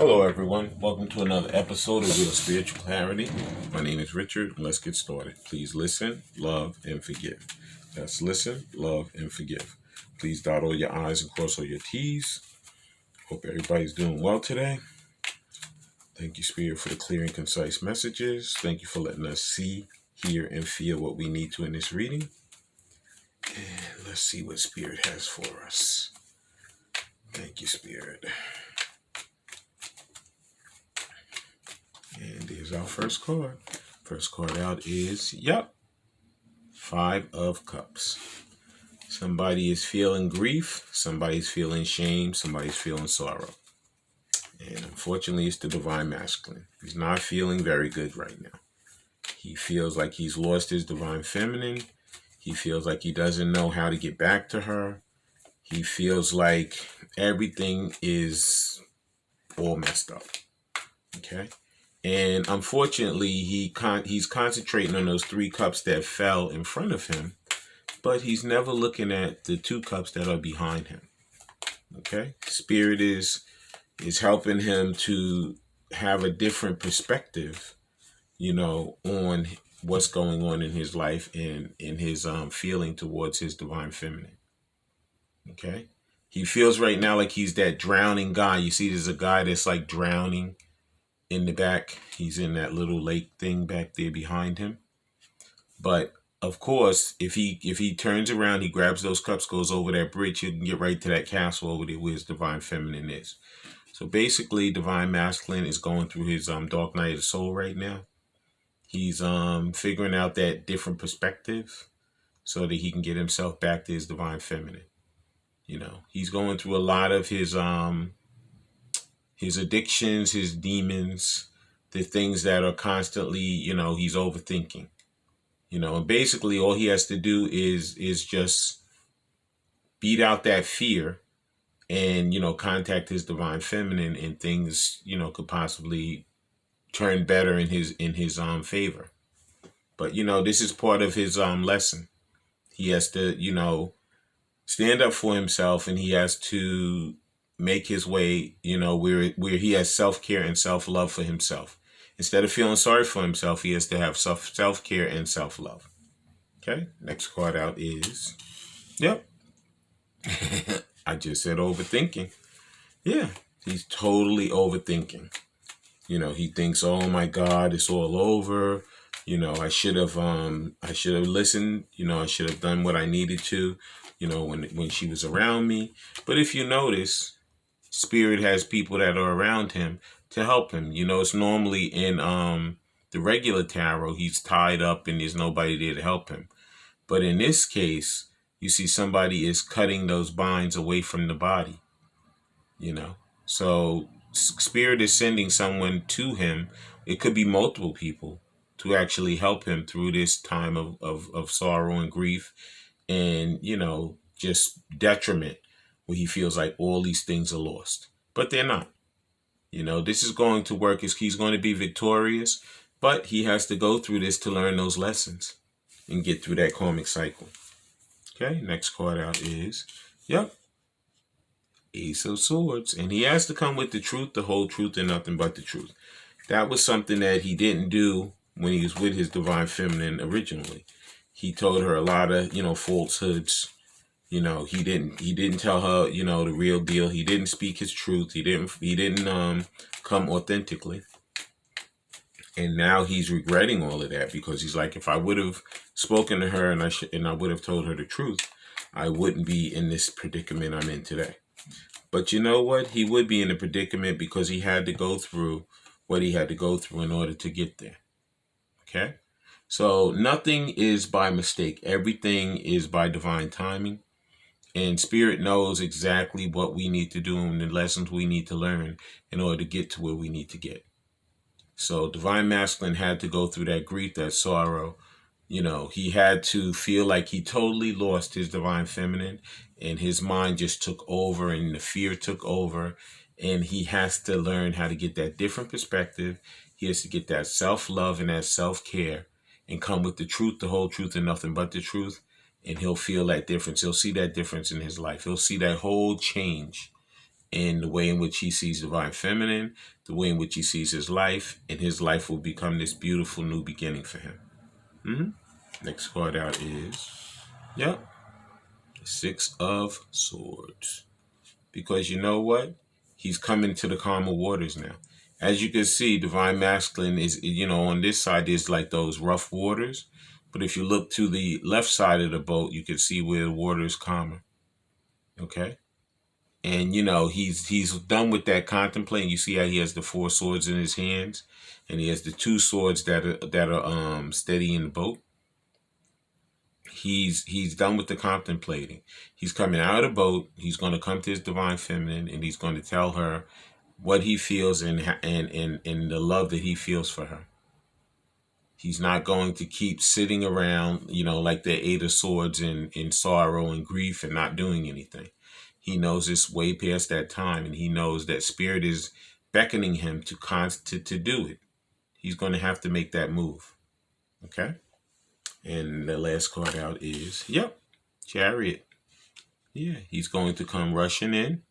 Hello, everyone. Welcome to another episode of Real Spiritual Clarity. My name is Richard. Let's get started. Please listen, love, and forgive. That's listen, love, and forgive. Please dot all your I's and cross all your T's. Hope everybody's doing well today. Thank you, Spirit, for the clear and concise messages. Thank you for letting us see, hear, and feel what we need to in this reading. And let's see what Spirit has for us. Thank you, Spirit. And there's our first card. First card out is, Five of Cups. Somebody is feeling grief. Somebody's feeling shame. Somebody's feeling sorrow. And unfortunately, it's the Divine Masculine. He's not feeling very good right now. He feels like he's lost his Divine Feminine. He feels like he doesn't know how to get back to her. He feels like everything is all messed up. Okay? And unfortunately, he's concentrating on those three cups that fell in front of him, but he's never looking at the two cups that are behind him. Okay? Spirit is helping him to have a different perspective, on what's going on in his life and in his feeling towards his Divine Feminine. Okay? He feels right now like he's that drowning guy. You see, there's a guy that's like drowning in the back. He's in that little lake thing back there behind him. But of course, if he turns around, he grabs those cups, goes over that bridge, he can get right to that castle over there where his Divine Feminine is. So basically, Divine Masculine is going through his dark night of the soul right now. He's figuring out that different perspective so that he can get himself back to his Divine Feminine. He's going through a lot of his addictions, his demons, the things that are constantly, he's overthinking. And basically all he has to do is just beat out that fear and, contact his Divine Feminine, and things, could possibly turn better in his favor. But, this is part of his lesson. He has to, stand up for himself, and he has to make his way, where he has self-care and self-love for himself. Instead of feeling sorry for himself, he has to have self-care and self-love. Okay, next card out is, I just said overthinking. Yeah, he's totally overthinking. He thinks, oh my God, it's all over. I should have listened. I should have done what I needed to, when she was around me. But if you notice, Spirit has people that are around him to help him. It's normally in the regular tarot, he's tied up and there's nobody there to help him. But in this case, you see somebody is cutting those binds away from the body. So Spirit is sending someone to him. It could be multiple people to actually help him through this time of sorrow and grief and, just detriment, where he feels like all these things are lost. But they're not. This is going to work. He's going to be victorious, but he has to go through this to learn those lessons and get through that karmic cycle. Okay, next card out is, Ace of Swords. And he has to come with the truth, the whole truth, and nothing but the truth. That was something that he didn't do when he was with his Divine Feminine originally. He told her a lot of, falsehoods. He didn't tell her, the real deal. He didn't speak his truth. He didn't come authentically. And now he's regretting all of that, because he's like, if I would have spoken to her and I would have told her the truth, I wouldn't be in this predicament I'm in today. But you know what? He would be in a predicament because he had to go through what he had to go through in order to get there. Okay? So nothing is by mistake. Everything is by divine timing. And Spirit knows exactly what we need to do and the lessons we need to learn in order to get to where we need to get. So Divine Masculine had to go through that grief, that sorrow. He had to feel like he totally lost his Divine Feminine, and his mind just took over and the fear took over. And he has to learn how to get that different perspective. He has to get that self-love and that self-care and come with the truth, the whole truth, and nothing but the truth. And he'll feel that difference. He'll see that difference in his life. He'll see that whole change in the way in which he sees divine feminine, the way in which he sees his life, and his life will become this beautiful new beginning for him. Next card out is, yep, the Six of Swords. Because you know what? He's coming to the calmer waters now. As you can see, divine masculine is, on this side, there's like those rough waters. But if you look to the left side of the boat, you can see where the water is calmer. Okay? And, he's done with that contemplating. You see how he has the 4 swords in his hands? And he has the 2 swords that are steady in the boat. He's done with the contemplating. He's coming out of the boat. He's going to come to his divine feminine, and he's going to tell her what he feels and the love that he feels for her. He's not going to keep sitting around, like the 8 of Swords in sorrow and grief and not doing anything. He knows it's way past that time, and he knows that spirit is beckoning him to do it. He's going to have to make that move. Okay? And the last card out is, Chariot. Yeah, he's going to come rushing in.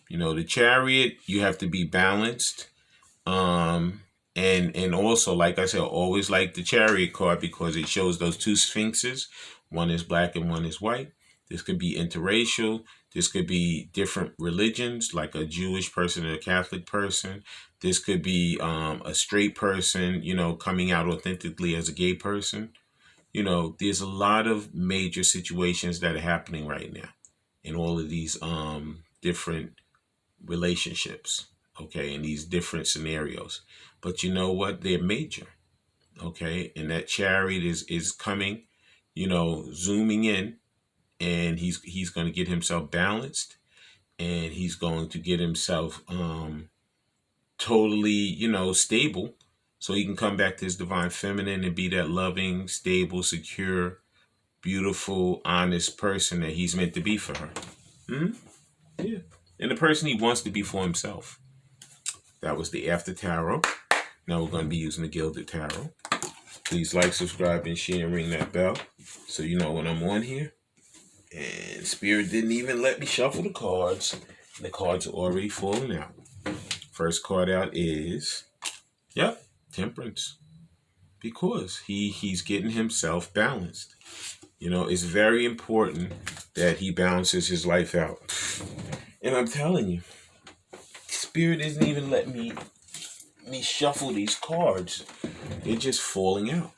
The Chariot, you have to be balanced. And also, like I said, always like the Chariot card because it shows those 2 sphinxes. One is black and one is white. This could be interracial. This could be different religions, like a Jewish person and a Catholic person. This could be a straight person, coming out authentically as a gay person. There's a lot of major situations that are happening right now in all of these different relationships, okay, in these different scenarios. But you know what? They're major, okay? And that Chariot is coming, zooming in, and he's going to get himself balanced, and he's going to get himself totally, stable, so he can come back to his divine feminine and be that loving, stable, secure, beautiful, honest person that he's meant to be for her. Yeah. And the person he wants to be for himself. That was the After Tarot. Now we're going to be using the Gilded Tarot. Please like, subscribe, and share, and ring that bell so you know when I'm on here. And Spirit didn't even let me shuffle the cards. The cards are already falling out. First card out is, Temperance. Because he's getting himself balanced. It's very important that he balances his life out. And I'm telling you, Spirit isn't even letting me shuffle these cards. They're just falling out.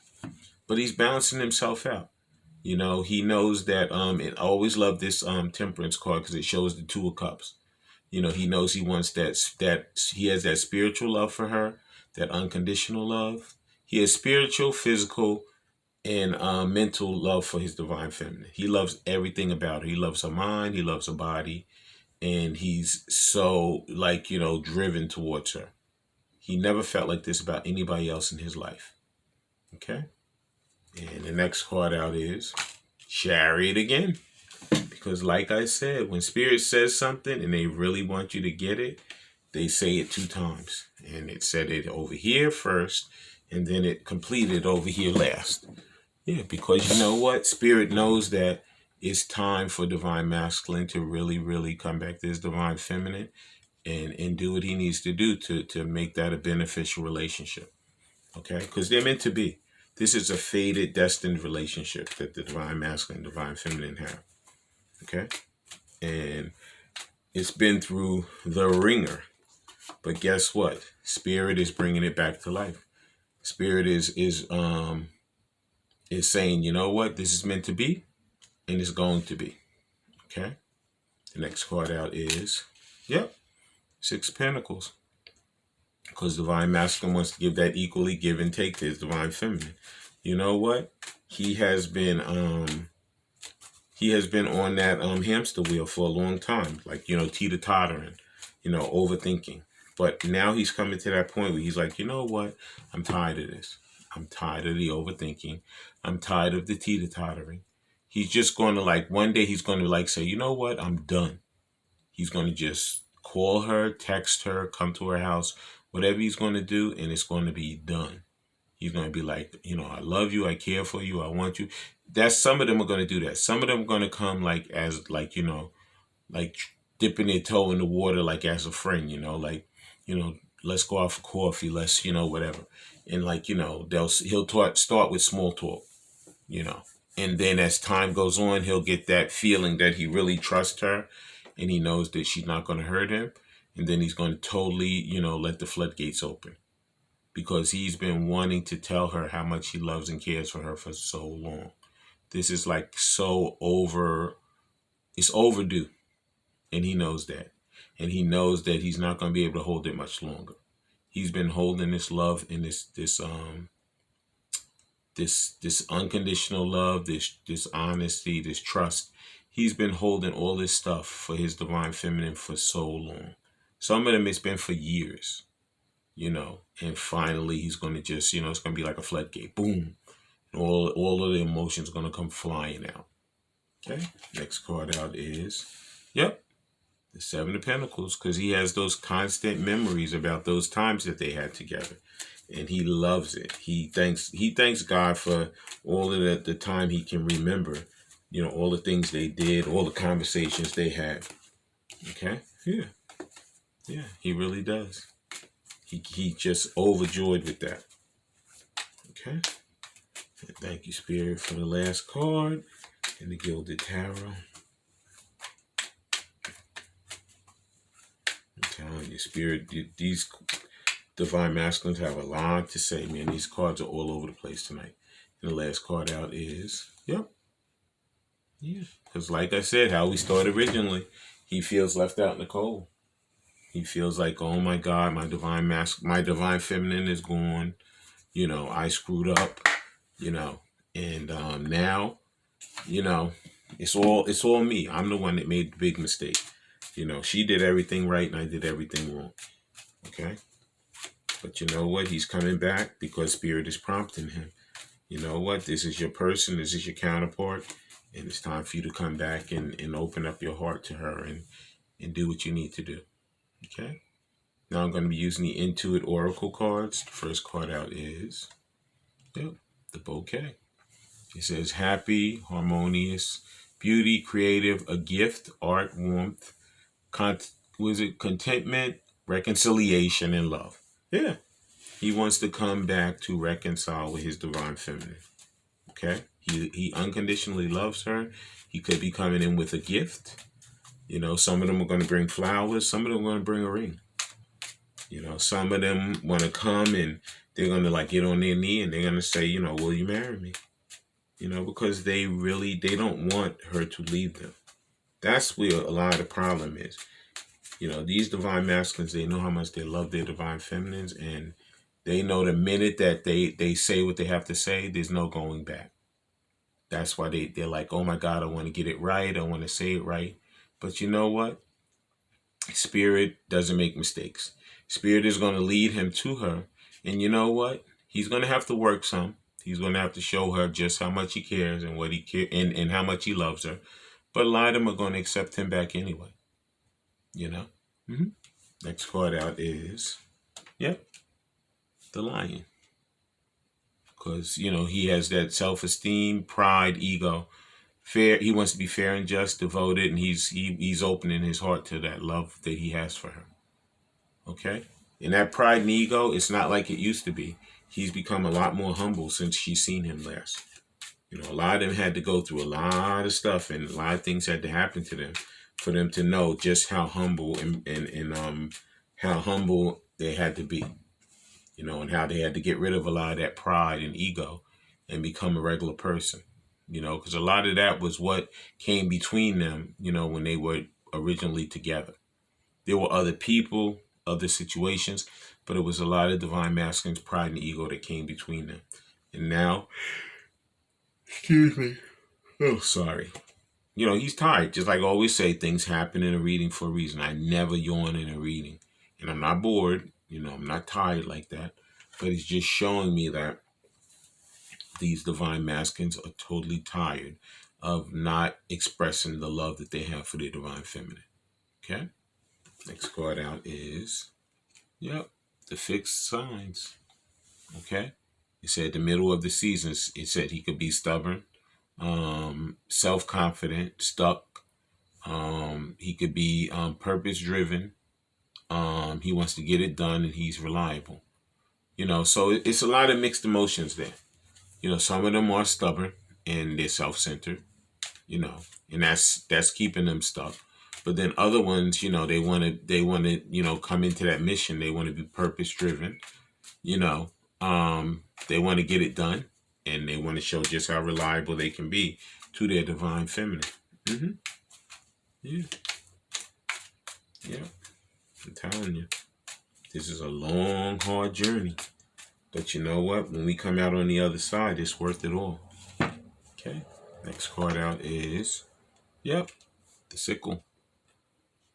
But he's balancing himself out. He knows that, and I always love this Temperance card because it shows the 2 of Cups. He knows he wants that he has that spiritual love for her, that unconditional love. He has spiritual, physical, and mental love for his divine feminine. He loves everything about her. He loves her mind. He loves her body. And he's so, driven towards her. He never felt like this about anybody else in his life. Okay? And the next card out is Chariot again. Because like I said, when Spirit says something and they really want you to get it, they say it 2 times. And it said it over here first, and then it completed over here last. Yeah, because you know what? Spirit knows that it's time for divine masculine to really, really come back to his divine feminine and do what he needs to do to make that a beneficial relationship. Okay? Because they're meant to be. This is a fated, destined relationship that the divine masculine and divine feminine have. Okay? And it's been through the ringer. But guess what? Spirit is bringing it back to life. Spirit is saying, you know what? This is meant to be, and it's going to be. Okay? The next card out is, 6 of Pentacles. Because divine masculine wants to give that equally give and take to his divine feminine. You know what? He has been on that hamster wheel for a long time, like, teeter-tottering, overthinking. But now he's coming to that point where he's like, you know what? I'm tired of this. I'm tired of the overthinking. I'm tired of the teeter-tottering. He's just going to, one day he's going to, say, you know what? I'm done. He's going to just call her, text her, come to her house, whatever he's going to do, and it's going to be done. He's going to be like, I love you, I care for you, I want you. Some of them are going to do that. Some of them are going to come dipping their toe in the water, like as a friend, like, let's go out for coffee, let's, whatever. And like, he'll start with small talk, you know. And then as time goes on, he'll get that feeling that he really trusts her and he knows that she's not going to hurt him. And then he's going to totally, let the floodgates open because he's been wanting to tell her how much he loves and cares for her for so long. This is like it's overdue. And he knows that. And he knows that he's not going to be able to hold it much longer. He's been holding this love and this unconditional love, this honesty, this trust. He's been holding all this stuff for his divine feminine for so long. Some of them it's been for years, and finally he's going to just, it's going to be like a floodgate. Boom. All of the emotions are going to come flying out. Okay. Next card out is, yep, the Seven of Pentacles, because he has those constant memories about those times that they had together. And he loves it. He thanks God for all of the time he can remember, all the things they did, all the conversations they had. Okay? Yeah, he really does. He just overjoyed with that. Okay? And thank you, Spirit, for the last card in the Gilded Tarot. I'm telling you, Spirit, these Divine Masculines have a lot to say, man. These cards are all over the place tonight. And the last card out is, yep. Yeah. Because like I said, how we started originally, he feels left out in the cold. He feels like, oh my God, my divine feminine is gone. I screwed up, and now, it's all me. I'm the one that made the big mistake. She did everything right and I did everything wrong. Okay? But you know what? He's coming back because Spirit is prompting him. You know what? This is your person. This is your counterpart. And it's time for you to come back and open up your heart to her and do what you need to do. Okay? Now I'm going to be using the Intuit Oracle cards. The first card out is, the Bouquet. It says happy, harmonious, beauty, creative, a gift, art, warmth, contentment, reconciliation, and love. Yeah. He wants to come back to reconcile with his divine feminine. Okay? He unconditionally loves her. He could be coming in with a gift. Some of them are going to bring flowers. Some of them are going to bring a ring. Some of them want to come and they're going to get on their knee and they're going to say, will you marry me? Because they don't want her to leave them. That's where a lot of the problem is. These divine masculines, they know how much they love their divine feminines, and they know the minute that they say what they have to say, there's no going back. That's why they're like, oh my God, I want to get it right. I want to say it right. But you know what? Spirit doesn't make mistakes. Spirit is going to lead him to her. And you know what? He's going to have to work some. He's going to have to show her just how much he cares and what he cares and how much he loves her. But a lot of them are going to accept him back anyway. Next card out is, the Lion. Because, he has that self-esteem, pride, ego. Fair. He wants to be fair and just, devoted, and he's opening his heart to that love that he has for her. Okay? And that pride and ego, it's not like it used to be. He's become a lot more humble since she's seen him last. A lot of them had to go through a lot of stuff, and a lot of things had to happen to them for them to know just how humble and how humble they had to be. And how they had to get rid of a lot of that pride and ego and become a regular person. Because a lot of that was what came between them, when they were originally together. There were other people, other situations, but it was a lot of divine masculines, pride and ego that came between them. And now, excuse me. Oh, sorry. He's tired. Just like I always say, things happen in a reading for a reason. I never yawn in a reading. And I'm not bored. I'm not tired like that. But it's just showing me that these divine masculines are totally tired of not expressing the love that they have for their divine feminine. Okay? Next card out is, the Fixed Signs. Okay? It said the middle of the seasons, it said he could be stubborn, self-confident, stuck, He could be purpose driven. He wants to get it done, and he's reliable. So it's a lot of mixed emotions there. Some of them are stubborn and they're self-centered, you know, and that's keeping them stuck. But then other ones, they want to, come into that mission. They want to be purpose driven, you know. They want to get it done, and they want to show just how reliable they can be to their divine feminine. Mm-hmm. Yeah, yeah. I'm telling you, this is a long, hard journey. But you know what? When we come out on the other side, it's worth it all. Okay. Next card out is, yep, the sickle.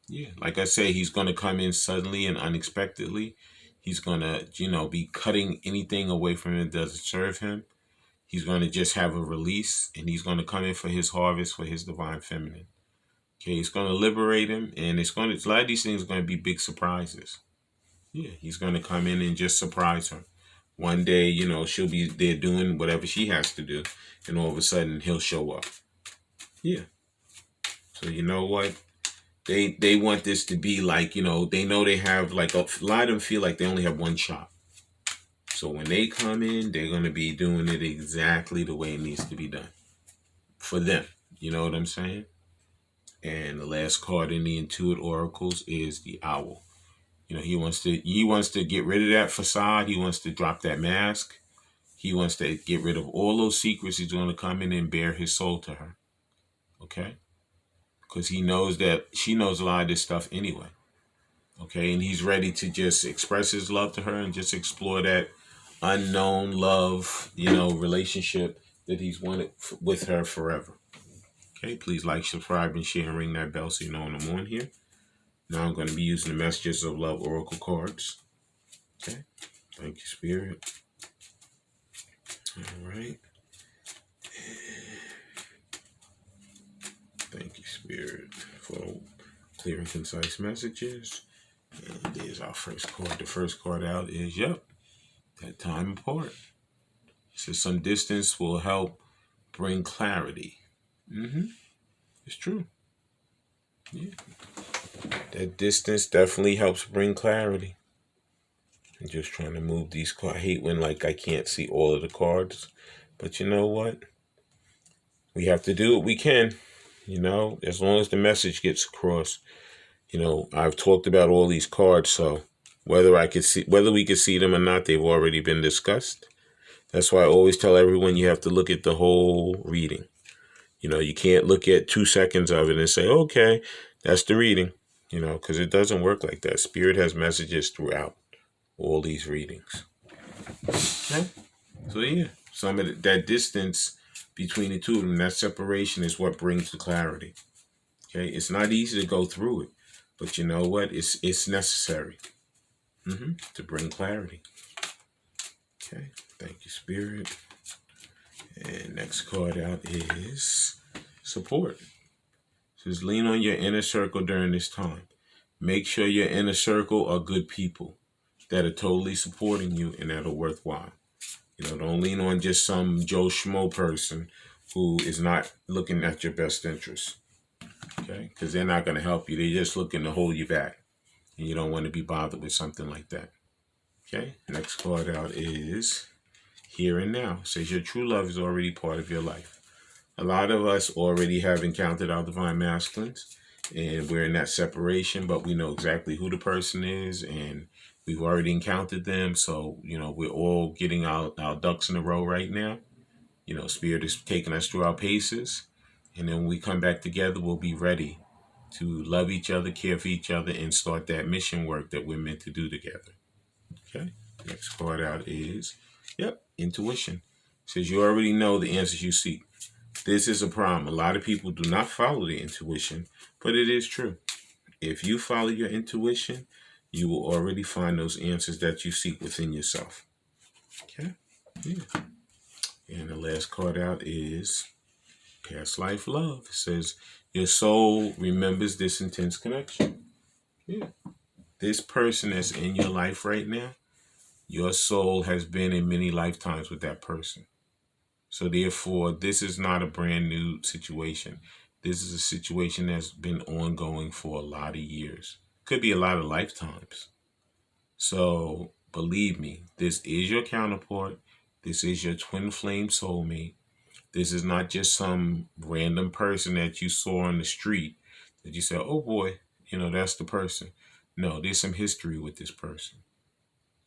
Yeah. Like I say, he's going to come in suddenly and unexpectedly. He's going to, be cutting anything away from him that doesn't serve him. He's going to just have a release, and he's going to come in for his harvest for his divine feminine. Okay. He's going to liberate him, and a lot of these things are going to be big surprises. Yeah. He's going to come in and just surprise her. One day, she'll be there doing whatever she has to do, and all of a sudden he'll show up. Yeah. So you know what? They want this to be like, they know they have like a lot of them feel like they only have one shot. So when they come in, they're gonna be doing it exactly the way it needs to be done. For them. You know what I'm saying? And the last card in the Intuit Oracles is the Owl. He wants to get rid of that facade. He wants to drop that mask. He wants to get rid of all those secrets. He's going to come in and bare his soul to her. Okay? Because he knows that she knows a lot of this stuff anyway. Okay? And he's ready to just express his love to her and just explore that unknown love, relationship that he's wanted with her forever. Okay? Please like, subscribe, and share, and ring that bell so you know when I'm on here. Now I'm going to be using the Messages of Love Oracle cards. Okay? Thank you, Spirit. All right. Thank you, Spirit, for clear and concise messages. And there's our first card. The first card out is, that time apart. So some distance will help bring clarity. It's true. Yeah. That distance definitely helps bring clarity. I'm just trying to move these cards. I hate when I can't see all of the cards. But you know what? We have to do what we can. As long as the message gets across. I've talked about all these cards, so whether we could see them or not, they've already been discussed. That's why I always tell everyone you have to look at the whole reading. You can't look at 2 seconds of it and say, okay, that's the reading, because it doesn't work like that. Spirit has messages throughout all these readings. Okay? So yeah, some of that distance between the two of them, that separation is what brings the clarity. Okay? It's not easy to go through it, but you know what? It's necessary to bring clarity. Okay? Thank you, Spirit. And next card out is support. It says lean on your inner circle during this time. Make sure your inner circle are good people that are totally supporting you and that are worthwhile. Don't lean on just some Joe Schmo person who is not looking at your best interest. Okay? Because they're not going to help you. They're just looking to hold you back. And you don't want to be bothered with something like that. Okay? Next card out is Here and Now. It says your true love is already part of your life. A lot of us already have encountered our divine masculines, and we're in that separation, but we know exactly who the person is, and we've already encountered them. So, we're all getting our ducks in a row right now. Spirit is taking us through our paces. And then when we come back together, we'll be ready to love each other, care for each other, and start that mission work that we're meant to do together. Okay? Next card out is, intuition. It says you already know the answers you seek. This is a problem. A lot of people do not follow their intuition, but it is true. If you follow your intuition, you will already find those answers that you seek within yourself. Okay? Yeah. And the last card out is Past Life Love. It says your soul remembers this intense connection. Yeah. This person that's in your life right now, your soul has been in many lifetimes with that person. So therefore, this is not a brand new situation. This is a situation that's been ongoing for a lot of years. Could be a lot of lifetimes. So believe me, this is your counterpart. This is your twin flame soulmate. This is not just some random person that you saw on the street that you said, oh boy, that's the person. No, there's some history with this person.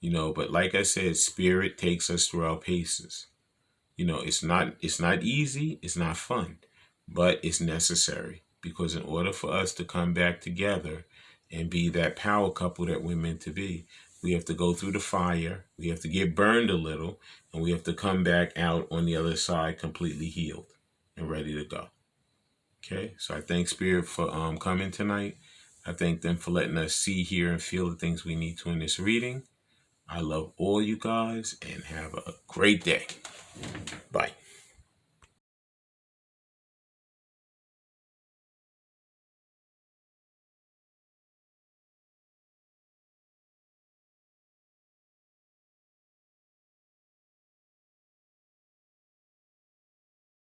But like I said, spirit takes us through our paces. It's not easy, it's not fun, but it's necessary, because in order for us to come back together and be that power couple that we're meant to be, we have to go through the fire, we have to get burned a little, and we have to come back out on the other side completely healed and ready to go. Okay, so I thank Spirit for coming tonight. I thank them for letting us see, hear, and feel the things we need to in this reading. I love all you guys, and have a great day. Bye.